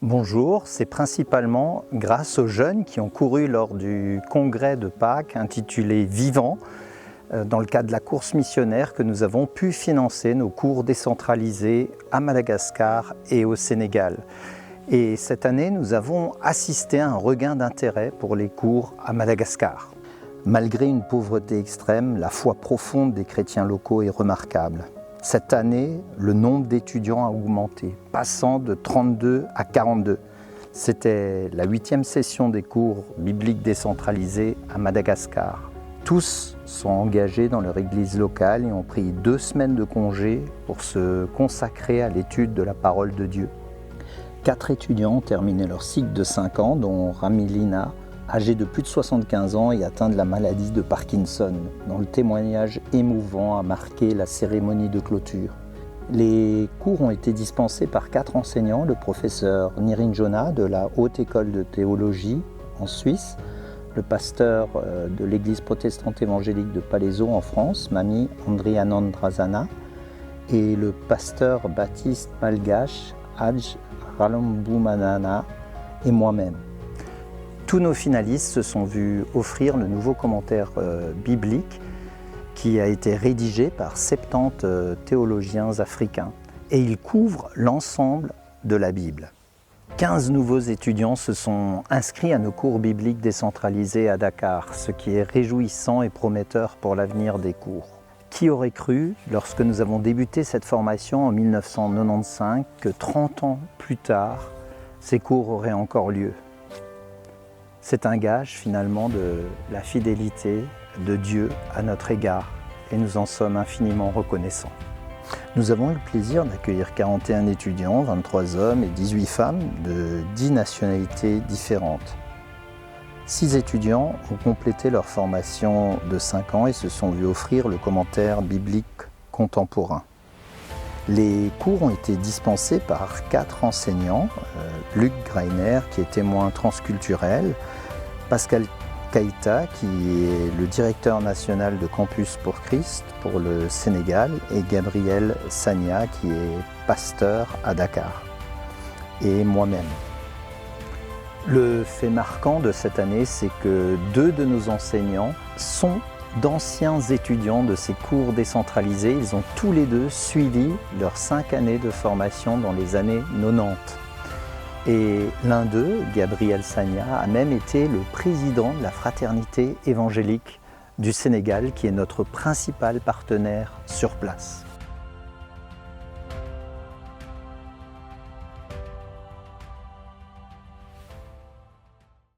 Bonjour, c'est principalement grâce aux jeunes qui ont couru lors du congrès de Pâques intitulé Vivant, dans le cadre de la course missionnaire, que nous avons pu financer nos cours décentralisés à Madagascar et au Sénégal. Et cette année, nous avons assisté à un regain d'intérêt pour les cours à Madagascar. Malgré une pauvreté extrême, la foi profonde des chrétiens locaux est remarquable. Cette année, le nombre d'étudiants a augmenté, passant de 32 à 42. C'était la 8e session des cours bibliques décentralisés à Madagascar. Tous sont engagés dans leur église locale et ont pris 2 semaines de congé pour se consacrer à l'étude de la parole de Dieu. 4 étudiants ont terminé leur cycle de 5 ans, dont Ramilina, âgée de plus de 75 ans et atteinte de la maladie de Parkinson, dont le témoignage émouvant a marqué la cérémonie de clôture. Les cours ont été dispensés par 4 enseignants, le professeur Nirinjona de la Haute École de Théologie en Suisse, le pasteur de l'église protestante évangélique de Palaiseau en France, Mami Andrianandrazana, et le pasteur baptiste malgache Hadj Ralamboumanana et moi-même. Tous nos finalistes se sont vus offrir le nouveau commentaire biblique qui a été rédigé par 70 théologiens africains. Et il couvre l'ensemble de la Bible. 15 nouveaux étudiants se sont inscrits à nos cours bibliques décentralisés à Dakar, ce qui est réjouissant et prometteur pour l'avenir des cours. Qui aurait cru, lorsque nous avons débuté cette formation en 1995, que 30 ans plus tard, ces cours auraient encore lieu ? C'est un gage finalement de la fidélité de Dieu à notre égard et nous en sommes infiniment reconnaissants. Nous avons eu le plaisir d'accueillir 41 étudiants, 23 hommes et 18 femmes de 10 nationalités différentes. 6 étudiants ont complété leur formation de 5 ans et se sont vus offrir le commentaire biblique contemporain. Les cours ont été dispensés par 4 enseignants, Luc Greiner qui est témoin transculturel, Pascal Keïta qui est le directeur national de Campus pour Christ pour le Sénégal et Gabriel Sagna qui est pasteur à Dakar et moi-même. Le fait marquant de cette année, c'est que 2 de nos enseignants sont d'anciens étudiants de ces cours décentralisés. Ils ont tous les 2 suivi leurs 5 années de formation dans les années 90. Et l'un d'eux, Gabriel Sagna, a même été le président de la fraternité évangélique du Sénégal, qui est notre principal partenaire sur place.